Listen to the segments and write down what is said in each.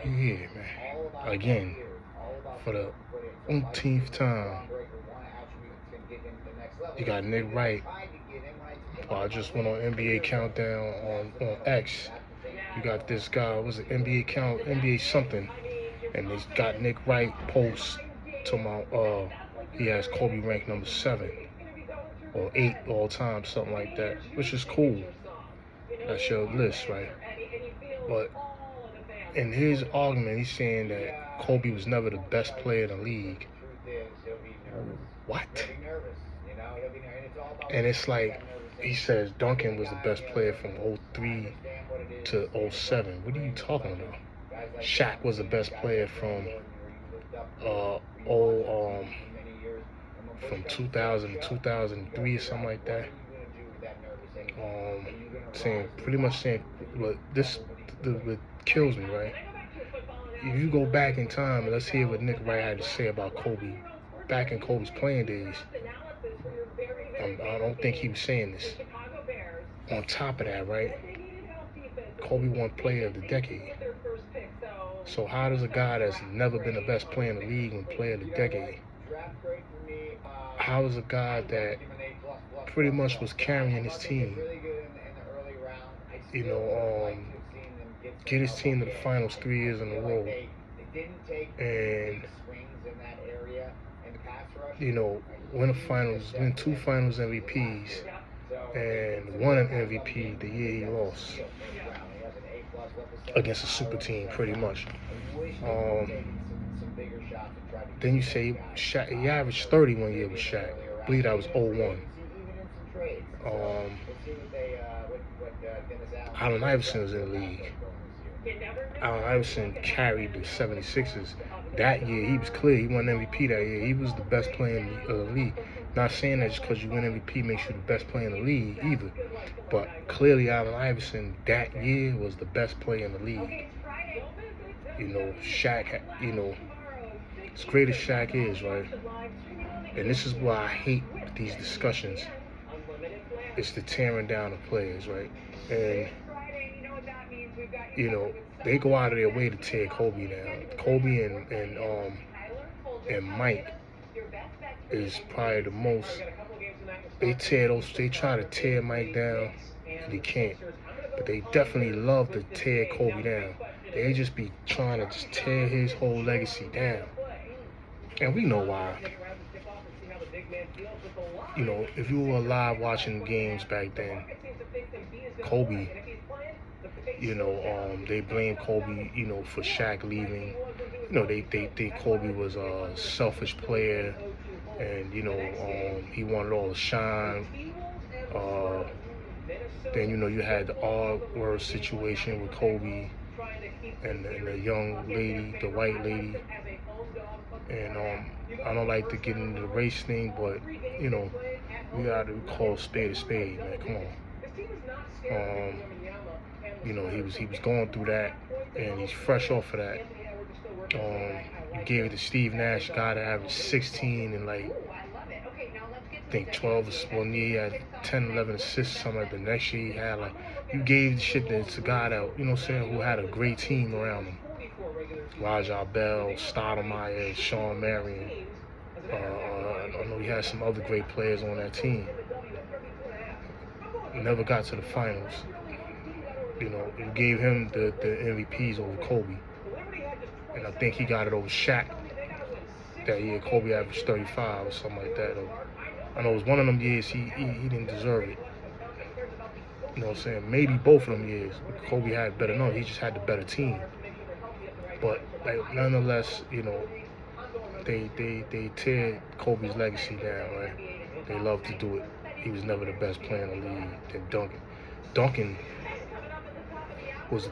Yeah, man. Again, for the umpteenth time, you got Nick Wright. Well, I just went on NBA Countdown on X. You got this guy, was it NBA something, and he's got Nick Wright post to my he has Kobe ranked number 7 or 8 all time, something like that, which is cool. That's your list, right? But in his argument, he's saying that Kobe was never the best player in the league. What? And it's like he says Duncan was the best player from 03 to 07. What are you talking about? Shaq was the best player from from 2000 to 2003 or something like that. Pretty much saying, what kills me, right? If you go back in time and let's hear what Nick Wright had to say about Kobe back in Kobe's playing days, I don't think he was saying this. On top of that, right, Kobe won Player of the Decade. So how does a guy that's never been the best player in the league win Player of the Decade? How is a guy that pretty much was carrying his team, get his team to the finals 3 years in a row, and win 2 finals MVPs, and won an MVP the year he lost against a super team, pretty much. Then you say Shaq, he averaged 30 one year with Shaq. I believe that was 01. Allen Iverson was in the league. Allen Iverson carried the 76ers. That year, he was clear. He won MVP that year. He was the best player in the league. Not saying that just because you win MVP makes you the best player in the league either. But clearly, Allen Iverson that year was the best player in the league. Shaq, as great as Shaq is, right? And this is why I hate these discussions. It's the tearing down of players, right? And they go out of their way to tear Kobe down. Kobe and Mike is probably the most. They try to tear Mike down, and they can't. But they definitely love to tear Kobe down. They just be trying to just tear his whole legacy down. And we know why. If you were alive watching games back then, Kobe, they blame Kobe, for Shaq leaving. They think Kobe was a selfish player, and he wanted all the shine. Then you had the R-word situation with Kobe and the young lady, the white lady. And I don't like to get into the race thing, but we gotta call spade a spade, man. Come on. He was going through that, and he's fresh off of that. You gave it to Steve Nash, guy that averaged 16 and I think 12 one year, he had 10, 11 assists, something like the next year he had you gave the shit to a guy that, who had a great team around him. Rajah Bell, Stoudemire, Sean Marion. I know he had some other great players on that team. Never got to the finals. You gave him the MVPs over Kobe. And I think he got it over Shaq that year. Kobe averaged 35 or something like that. I know it was one of them years he didn't deserve it. You know what I'm saying? Maybe both of them years. Kobe had better numbers. He just had the better team. But nonetheless, they tear Kobe's legacy down, right? They love to do it. He was never the best player in the league than Duncan. Duncan was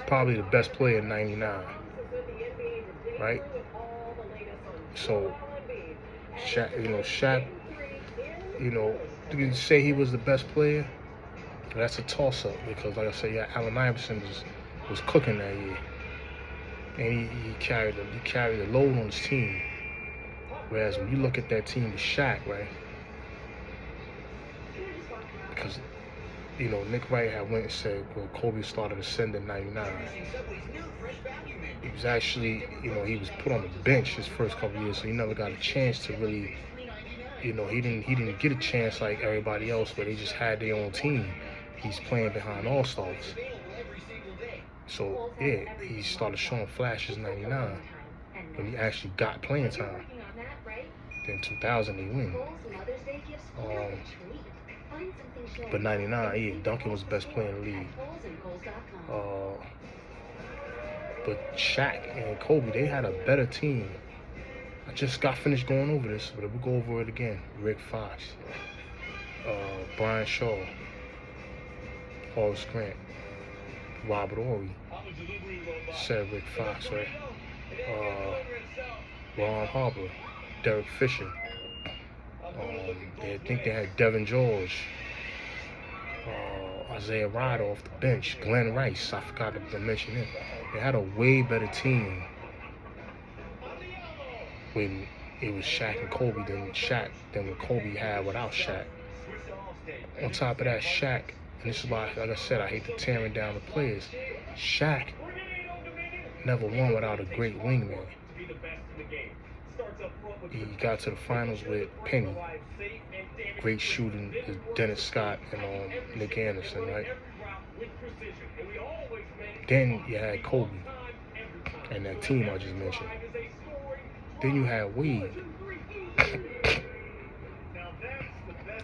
probably the best player in '99, right? So Shaq, you can say he was the best player. That's a toss-up because, like I said, Allen Iverson was cooking that year. And he carried the load on his team. Whereas when you look at that team with Shaq, right? Because Nick Wright had went and said, well, Kobe started ascending in '99. He was actually, he was put on the bench his first couple years, so he never got a chance to really, he didn't get a chance like everybody else, but they just had their own team. He's playing behind all stars. So yeah, he started showing flashes in '99 when he actually got playing time. Then 2000 they win. But '99, yeah, Duncan was the best player in the league. But Shaq and Kobe, they had a better team. I just got finished going over this, but we'll go over it again. Rick Fox, Brian Shaw, Horace Grant, Robert Horry, said Rick Fox, right? Ron Harper, Derek Fisher. I think they had Devin George, Isaiah Ryder off the bench, Glenn Rice. I forgot to mention him. They had a way better team when it was Shaq and Kobe than what Kobe had without Shaq. On top of that, Shaq, and this is why, like I said, I hate to tearing down the players. Shaq never won without a great wingman. He got to the finals with Penny. Great shooting with Dennis Scott and Nick Anderson, right? Then you had Kobe and that team I just mentioned. Then you had Wade.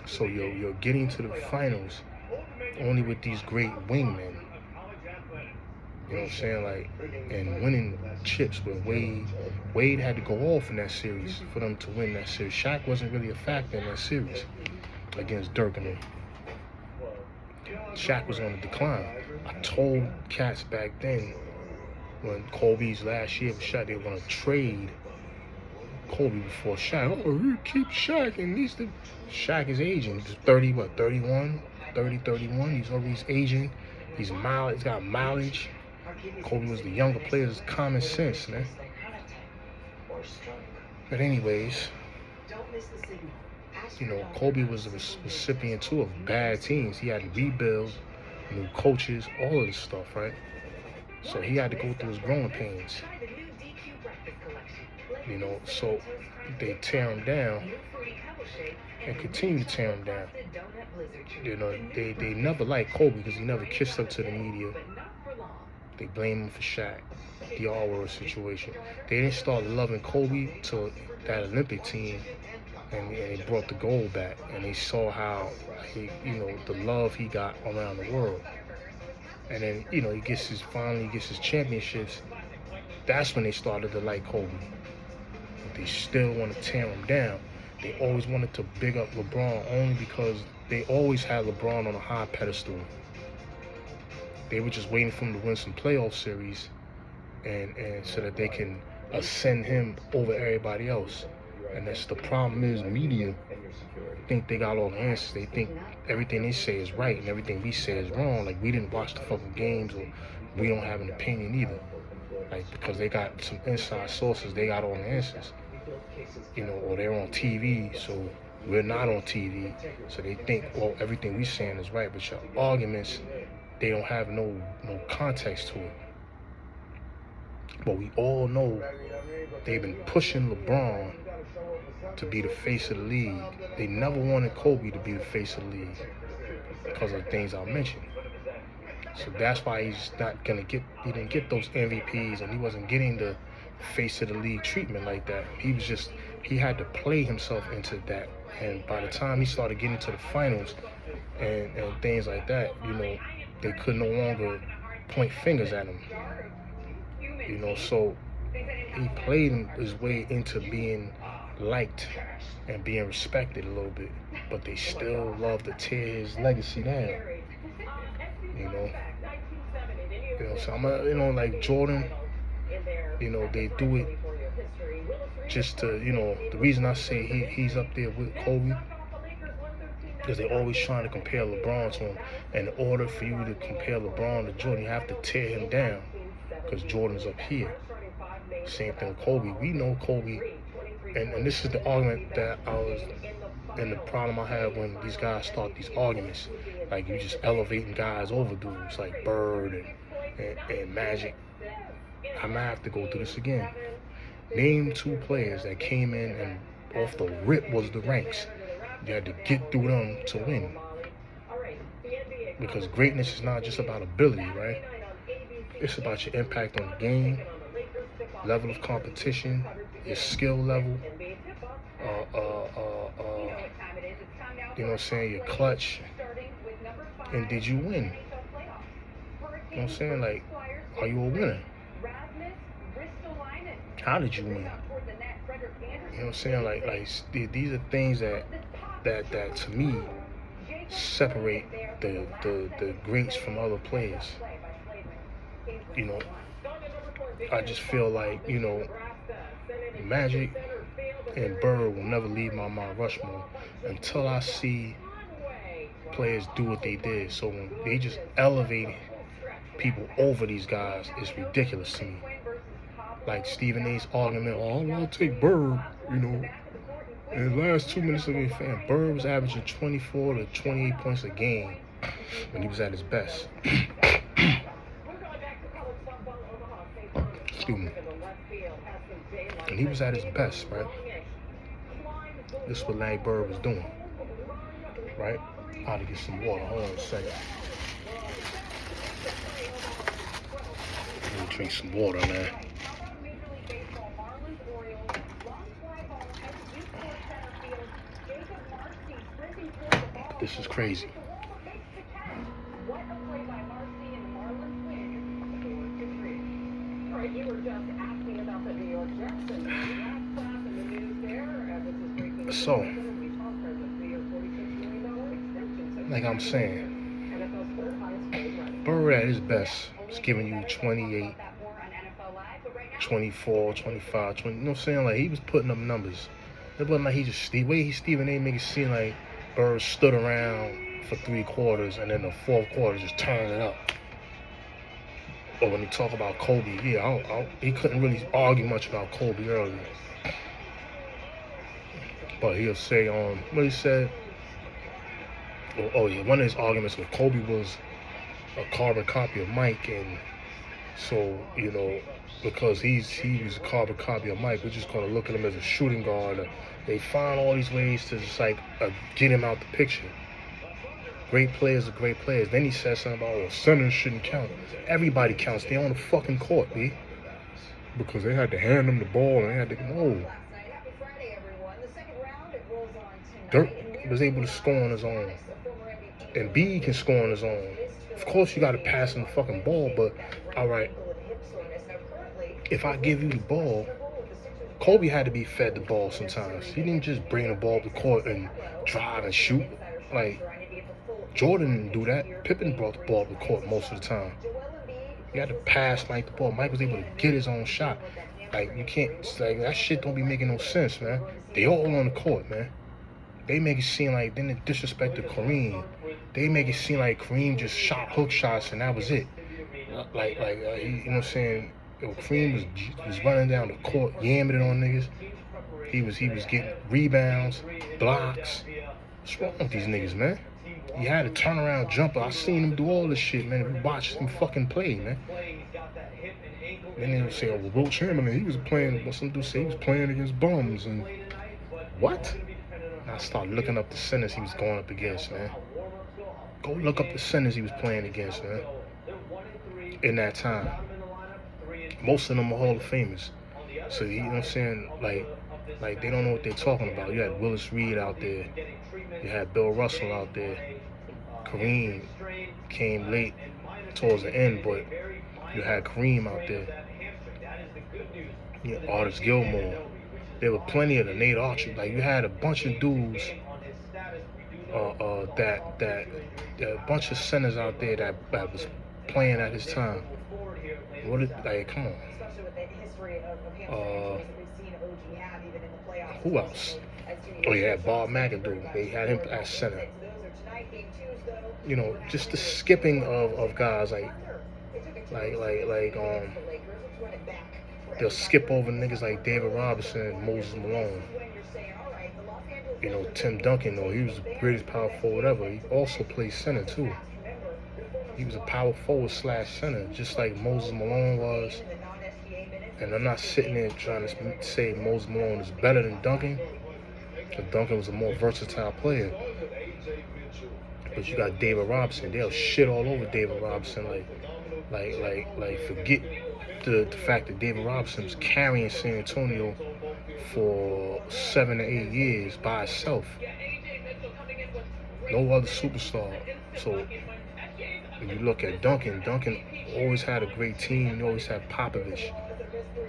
So you're getting to the finals only with these great wingmen. You know what I'm saying? Like, and winning chips with Wade. Wade had to go off in that series for them to win that series. Shaq wasn't really a factor in that series against Dirk and them. Shaq was on the decline. I told cats back then when Kobe's last year was Shaq, they were going to trade Kobe before Shaq. Oh, you keep Shaq, and Shaq is aging. He's 31? 31. He's always aging. He's got mileage. Kobe was the younger player's common sense, man. But anyways, Kobe was a recipient too of bad teams. He had to rebuild, new coaches, all of this stuff, right? So he had to go through his growing pains. So they tear him down and continue to tear him down. They never liked Kobe because he never kissed up to the media. They blame him for Shaq, the all-world situation. They didn't start loving Kobe till that Olympic team, and they brought the gold back, and they saw how the love he got around the world. And then he finally gets his championships. That's when they started to like Kobe. But they still want to tear him down. They always wanted to big up LeBron only because they always had LeBron on a high pedestal. They were just waiting for him to win some playoff series and so that they can ascend him over everybody else. And that's the problem is media think they got all the answers. They think everything they say is right and everything we say is wrong. Like, we didn't watch the fucking games, or we don't have an opinion either. Like, because they got some inside sources, they got all the answers. Or they're on TV, so we're not on TV. So they think, well, everything we saying is right, but your arguments, they don't have no context to it. But we all know they've been pushing LeBron to be the face of the league. They never wanted Kobe to be the face of the league because of things I mentioned. So that's why he didn't get those MVPs, and he wasn't getting the face of the league treatment like that. He had to play himself into that. And by the time he started getting to the finals and things like that, they could no longer point fingers at him. So he played his way into being liked and being respected a little bit, but they still love to tear his legacy down. So I'm like Jordan, they do it just to, the reason I say he's up there with Kobe, because they're always trying to compare LeBron to him. And in order for you to compare LeBron to Jordan, you have to tear him down, because Jordan's up here. Same thing with Kobe. We know Kobe, and this is the argument that and the problem I have when these guys start these arguments. Like you just elevating guys over dudes like Bird and Magic. I might have to go through this again. Name 2 players that came in and off the rip was the ranks. You had to get through them to win. Because greatness is not just about ability, right? It's about your impact on the game, level of competition, your skill level, you know what I'm saying, your clutch, and did you win? You know what I'm saying? Like, are you a winner? How did you win? You know what I'm saying? Like these are things that to me separate the greats from other players. You know, I just feel like, you know, Magic and Bird will never leave my Mount Rushmore until I see players do what they did. So when they just elevate people over these guys, it's ridiculous to me. Like Stephen A's argument, oh, I want to take Bird, you know. In the last 2 minutes of the game, Bird was averaging 24 to 28 points a game when he was at his best. Excuse me. And he was at his best, right? This is what Larry Bird was doing, right? I ought to get some water. Hold on a second. Let me drink some water, man. This is crazy. So, like I'm saying, Bird at his best is giving you 28, 24, 25, 20. You know what I'm saying? Like, he was putting up numbers. It wasn't like the way Stephen A make it seem like Bird stood around for 3 quarters and then the 4th quarter just turned it up. But when he talk about Kobe, yeah, he couldn't really argue much about Kobe earlier. But he'll say what he said. Oh yeah, one of his arguments with Kobe was a carbon copy of Mike, and so, you know, because he was a carbon copy of Mike, we're just gonna look at him as a shooting guard. They find all these ways to just like get him out the picture. Great players are great players. Then he said something about centers shouldn't count. Everybody counts. They're on the fucking court, B. Because they had to hand him the ball and they had to no. Dirk was able to score on his own. And B can score on his own. Of course you gotta pass him the fucking ball, but alright. If I give you the ball, Kobe had to be fed the ball sometimes. He didn't just bring the ball to the court and drive and shoot. Like, Jordan didn't do that. Pippen brought the ball to the court most of the time. You had to pass Mike the ball. Mike was able to get his own shot. Like, you can't, like, that shit don't be making no sense, man. They all on the court, man. They make it seem like they didn't disrespect Kareem. They make it seem like Kareem just shot hook shots and that was it. You know what I'm saying? Kareem was running down the court, yamming it on niggas. He was getting rebounds, blocks. What's wrong with these niggas, man? He had a turnaround jumper. I seen him do all this shit, man. We watched him fucking play, man. Then they would say, oh, well, Wilt Chamberlain, he was playing, what some dude say, he was playing against bums. And what? And I started looking up the centers he was going up against, man. Go look up the centers he was playing against, man. In that time. Most of them are Hall of Famers. So, you know what I'm saying? Like they don't know what they're talking about. You had Willis Reed out there. You had Bill Russell out there. Kareem came late towards the end, but you had Kareem out there. You had Artis Gilmore. There were plenty of the Nate Archer. Like, you had a bunch of dudes a bunch of centers out there that was playing at his time. Come on. Who else? Oh, you had Bob McAdoo. They had him at center. You know, just the skipping of guys they'll skip over niggas like David Robinson and Moses Malone. Tim Duncan, though, he was the greatest power forward ever. He also played center, too. He was a power forward / center, just like Moses Malone was. And I'm not sitting there trying to say Moses Malone is better than Duncan, because Duncan was a more versatile player. But you got David Robinson. They'll shit all over David Robinson. Forget the fact that David Robinson was carrying San Antonio for 7 to 8 years by himself. No other superstar. So when you look at Duncan always had a great team. He always had Popovich.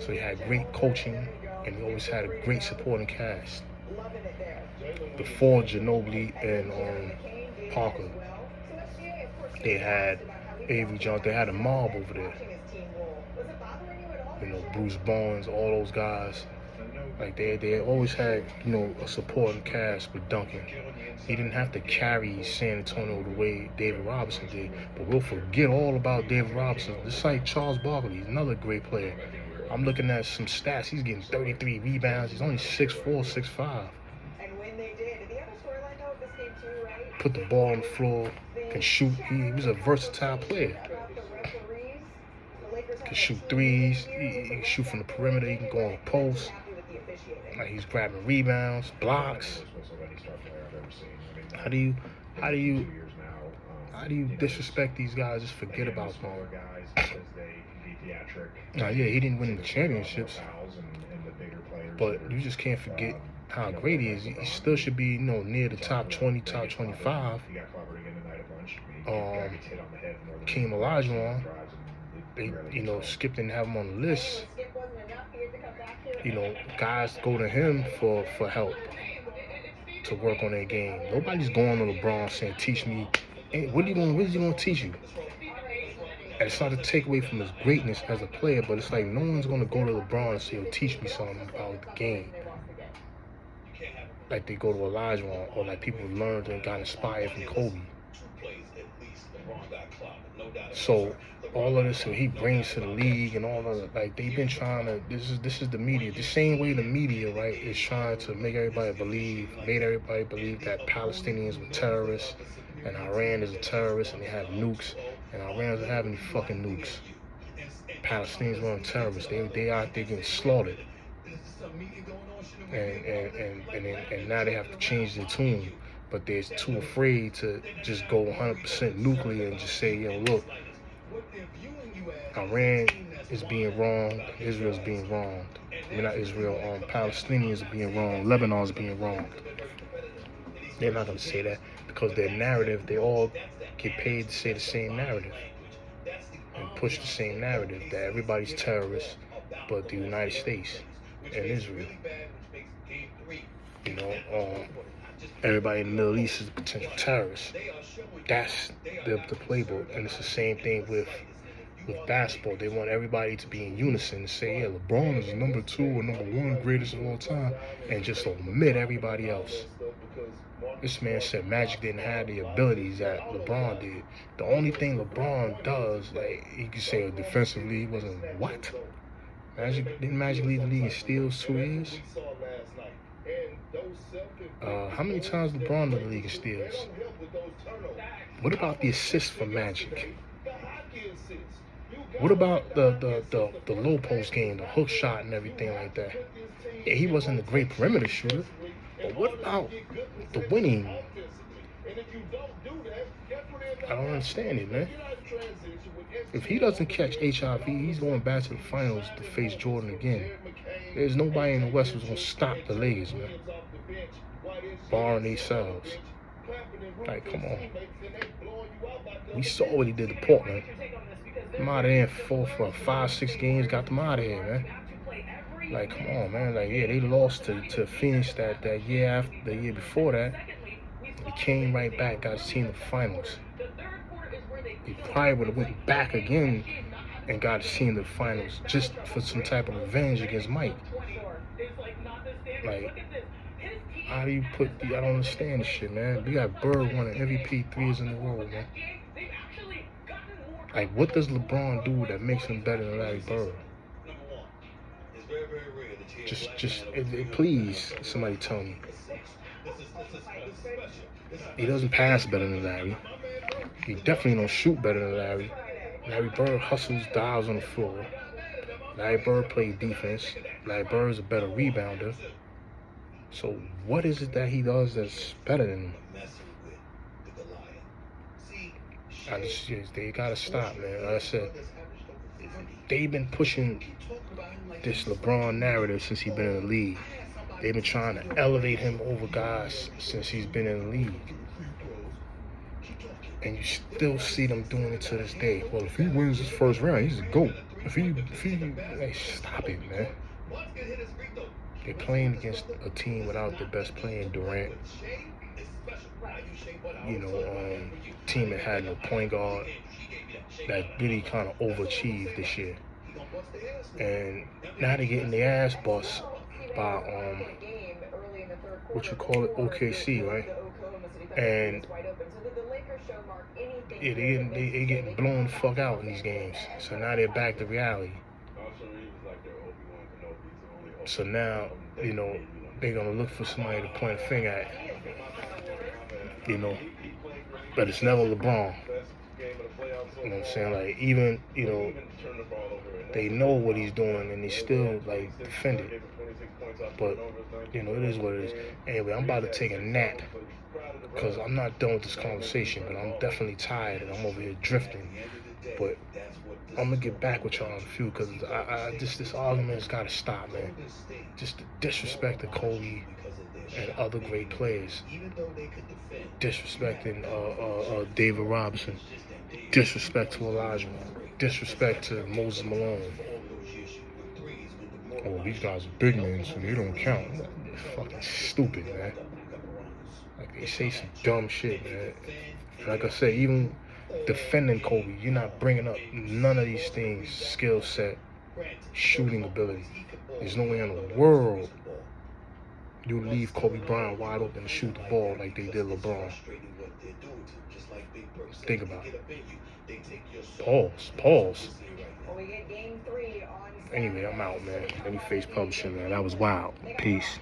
So he had great coaching, and he always had a great supporting cast. Before Ginobili and Parker, they had Avery Johnson. They had a mob over there. Bruce Bones, all those guys. Like they always had, a supporting cast with Duncan. He didn't have to carry San Antonio the way David Robinson did. But we'll forget all about David Robinson. Just like Charles Barkley, he's another great player. I'm looking at some stats. He's getting 33 rebounds. He's only 6'4", 6'5". Put the ball on the floor, can shoot. He was a versatile player. Can shoot threes. He can shoot from the perimeter. He can go on the post. Like, he's grabbing rebounds, blocks. How do you disrespect these guys? Just forget about them. Now, yeah, he didn't win the championships, but you just can't forget how great he is. He still should be, near the top 20, top 25. King Olajuwon, they, skipped and have him on the list. Guys go to him for help to work on their game. Nobody's going to LeBron saying, "Teach me." What is he going to teach you? And it's not to take away from his greatness as a player, but it's like no one's going to go to LeBron and say, "Yo, teach me something about the game." Like they go to Olajuwon, or like people learned and got inspired from Kobe. So all of this, he brings to the league and all of it, like they've been trying to. This is the media. The same way the media, right, is trying to made everybody believe that Palestinians were terrorists and Iran is a terrorist and they have nukes, and Iran doesn't have any fucking nukes. Palestinians weren't terrorists. They out there getting slaughtered. And now they have to change their tune, but they're too afraid to just go 100% nuclear and just say, look, Iran is being wronged, Israel's being wronged. I mean, not Israel, Palestinians are being wronged, Lebanon's being wronged. They're not going to say that because their narrative, they all get paid to say the same narrative and push the same narrative that everybody's terrorists but the United States and Israel. Everybody in the Middle East is a potential terrorist. That's the playbook, and it's the same thing with basketball. They want everybody to be in unison and say, yeah, LeBron is number 2 or number 1 greatest of all time, and just omit everybody else. This man said Magic didn't have the abilities that LeBron did. The only thing LeBron does, like you could say defensively, he wasn't what? Didn't Magic lead the league in steals 2 years? How many times LeBron led the league in steals? What about the assists for Magic? What about the low post game, the hook shot and everything like that? Yeah, he wasn't a great perimeter shooter, but what about the winning? I don't understand it, man. If he doesn't catch HIV, he's going back to the finals to face Jordan again. There's nobody in the West who's going to stop the Lakers, man. Barring themselves. Like, come on. We saw what he did to Portland. Them out of there for 5-6 games, got them out of here, man. Like, come on, man. Like, yeah, they lost to Phoenix that year after the year before that. He came right back, got his team to the finals. He probably would have went back again and got his team to the finals just for some type of revenge against Mike. Like, how do you I don't understand this shit, man. We got Bird winning MVP 3 years in a row, man. Like, what does LeBron do that makes him better than Larry Bird? Just please, somebody tell me. He doesn't pass better than Larry. He definitely don't shoot better than Larry. Larry Bird hustles, dives on the floor. Larry Bird plays defense. Larry Bird is a better rebounder. So what is it that he does that's better than him? They gotta stop, man. Like I said, they've been pushing this LeBron narrative since he's been in the league. They've been trying to elevate him over guys since he's been in the league. And you still see them doing it to this day. Well, if he wins his first round, he's a GOAT. If he hey, stop it, man. They're playing against a team without the best player, Durant. Team that had no point guard, that really kind of overachieved this year. And now they're getting their ass bust by OKC, right? And they getting blown the fuck out in these games. So now they're back to reality. So now, they're gonna look for somebody to point a finger at. But it's never LeBron. You know what I'm saying? Like, even, they know what he's doing and they still, like, defend it. But, it is what it is. Anyway, I'm about to take a nap because I'm not done with this conversation, but I'm definitely tired and I'm over here drifting. But I'm going to get back with y'all in a few because this argument has got to stop, man. Just the disrespect of Kobe and other great players. Disrespecting David Robinson. Disrespect to Elijah. Disrespect to Moses Malone. Oh, these guys are big men, so they don't count. It's fucking stupid, man. Like, they say some dumb shit, man. Like I said, even defending Kobe, you're not bringing up none of these things. Skill set, shooting ability. There's no way in the world you leave Kobe Bryant wide open to shoot the ball like they did LeBron. Think about it. Pause. Anyway, I'm out, man. Babyface Publishing, man. That was wild. Peace.